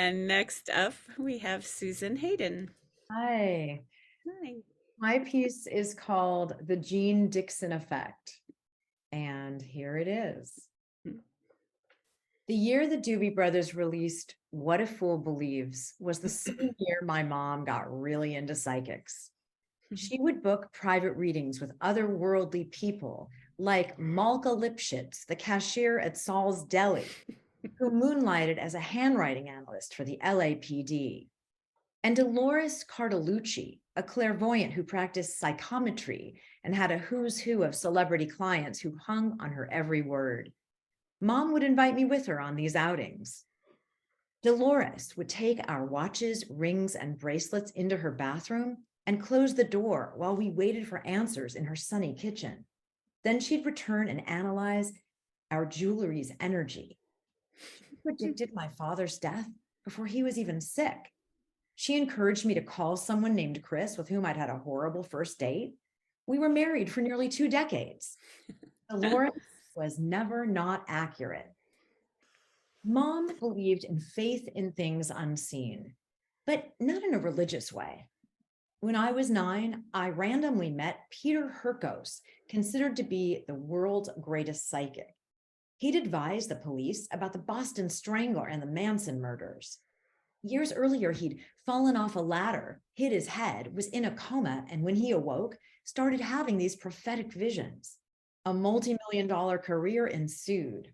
And next up, we have Susan Hayden. Hi. Hi. My piece is called The Jean Dixon Effect. And here it is. The year the Doobie Brothers released What a Fool Believes was the same year my mom got really into psychics. She would book private readings with otherworldly people like Malka Lipschitz, the cashier at Saul's Deli, who moonlighted as a handwriting analyst for the LAPD. And Dolores Cartolucci, a clairvoyant who practiced psychometry and had a who's who of celebrity clients who hung on her every word. Mom would invite me with her on these outings. Dolores would take our watches, rings, and bracelets into her bathroom and close the door while we waited for answers in her sunny kitchen. Then she'd return and analyze our jewelry's energy. She predicted my father's death before he was even sick. She encouraged me to call someone named Chris with whom I'd had a horrible first date. We were married for nearly 2 decades. Dolores was never not accurate. Mom believed in faith in things unseen, but not in a religious way. When I was 9, I randomly met Peter Hurkos, considered to be the world's greatest psychic. He'd advised the police about the Boston Strangler and the Manson murders. Years earlier, he'd fallen off a ladder, hit his head, was in a coma, and when he awoke, started having these prophetic visions. A multi-million-dollar career ensued.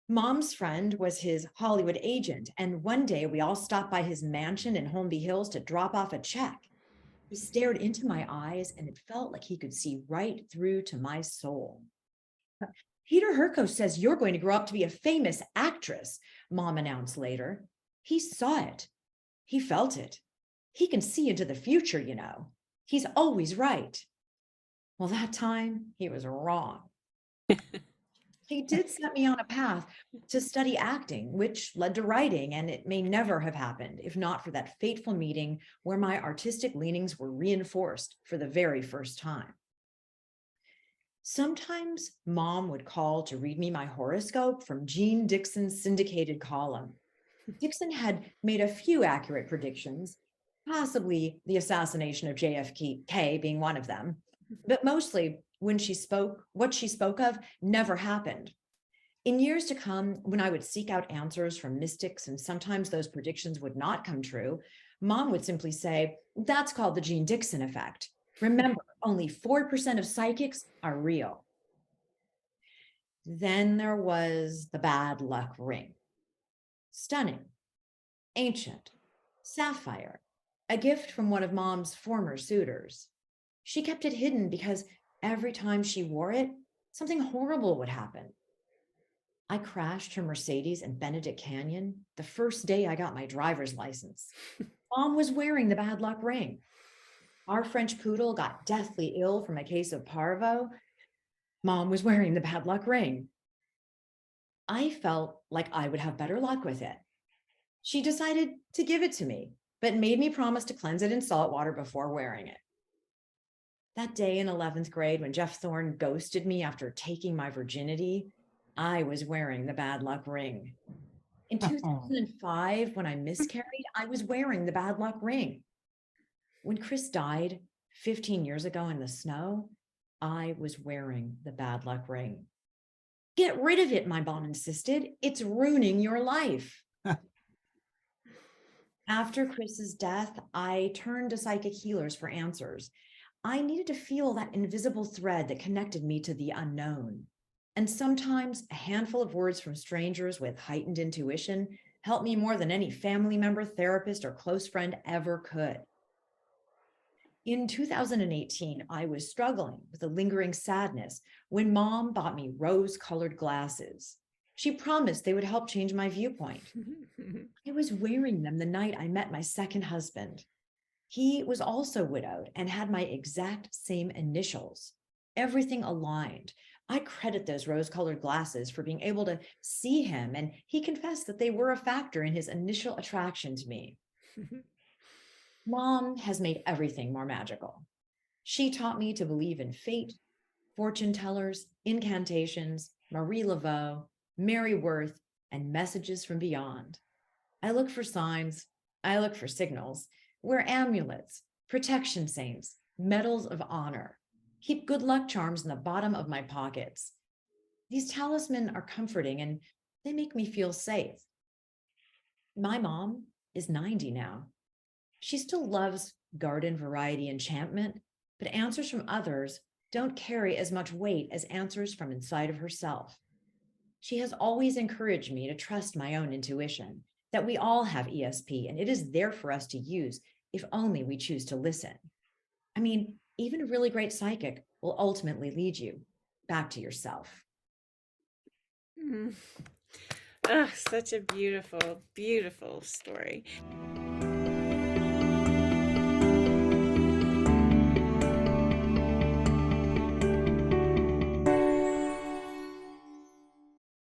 Mom's friend was his Hollywood agent, and one day we all stopped by his mansion in Holmby Hills to drop off a check. He stared into my eyes, and it felt like he could see right through to my soul. Peter Hurkos says you're going to grow up to be a famous actress, Mom announced later. He saw it. He felt it. He can see into the future, you know. He's always right. Well, that time he was wrong. He did set me on a path to study acting, which led to writing, and it may never have happened if not for that fateful meeting where my artistic leanings were reinforced for the very first time. Sometimes Mom would call to read me my horoscope from Jean Dixon's syndicated column. Dixon had made a few accurate predictions, possibly the assassination of JFK being one of them, but mostly what she spoke of never happened. In years to come, when I would seek out answers from mystics and sometimes those predictions would not come true, Mom would simply say, that's called the Jean Dixon effect. Remember, only 4% of psychics are real. Then there was the bad luck ring. Stunning, ancient, sapphire, a gift from one of Mom's former suitors. She kept it hidden because every time she wore it, something horrible would happen. I crashed her Mercedes in Benedict Canyon the first day I got my driver's license. Mom was wearing the bad luck ring. Our French poodle got deathly ill from a case of parvo. Mom was wearing the bad luck ring. I felt like I would have better luck with it. She decided to give it to me, but made me promise to cleanse it in salt water before wearing it. That day in 11th grade, when Jeff Thorne ghosted me after taking my virginity, I was wearing the bad luck ring. In 2005, when I miscarried, I was wearing the bad luck ring. When Chris died 15 years ago in the snow, I was wearing the bad luck ring. Get rid of it, my mom insisted. It's ruining your life. After Chris's death, I turned to psychic healers for answers. I needed to feel that invisible thread that connected me to the unknown. And sometimes a handful of words from strangers with heightened intuition helped me more than any family member, therapist, or close friend ever could. In 2018, I was struggling with a lingering sadness when Mom bought me rose-colored glasses. She promised they would help change my viewpoint. I was wearing them the night I met my second husband. He was also widowed and had my exact same initials. Everything aligned. I credit those rose-colored glasses for being able to see him, and he confessed that they were a factor in his initial attraction to me. Mom has made everything more magical. She taught me to believe in fate, fortune tellers, incantations, Marie Laveau, Mary Worth, and messages from beyond. I look for signs, I look for signals, wear amulets, protection saints, medals of honor, keep good luck charms in the bottom of my pockets. These talismans are comforting and they make me feel safe. My mom is 90 now. She still loves garden variety enchantment, but answers from others don't carry as much weight as answers from inside of herself. She has always encouraged me to trust my own intuition, that we all have ESP and it is there for us to use if only we choose to listen. I mean, even a really great psychic will ultimately lead you back to yourself. Mm. Ah, such a beautiful, beautiful story.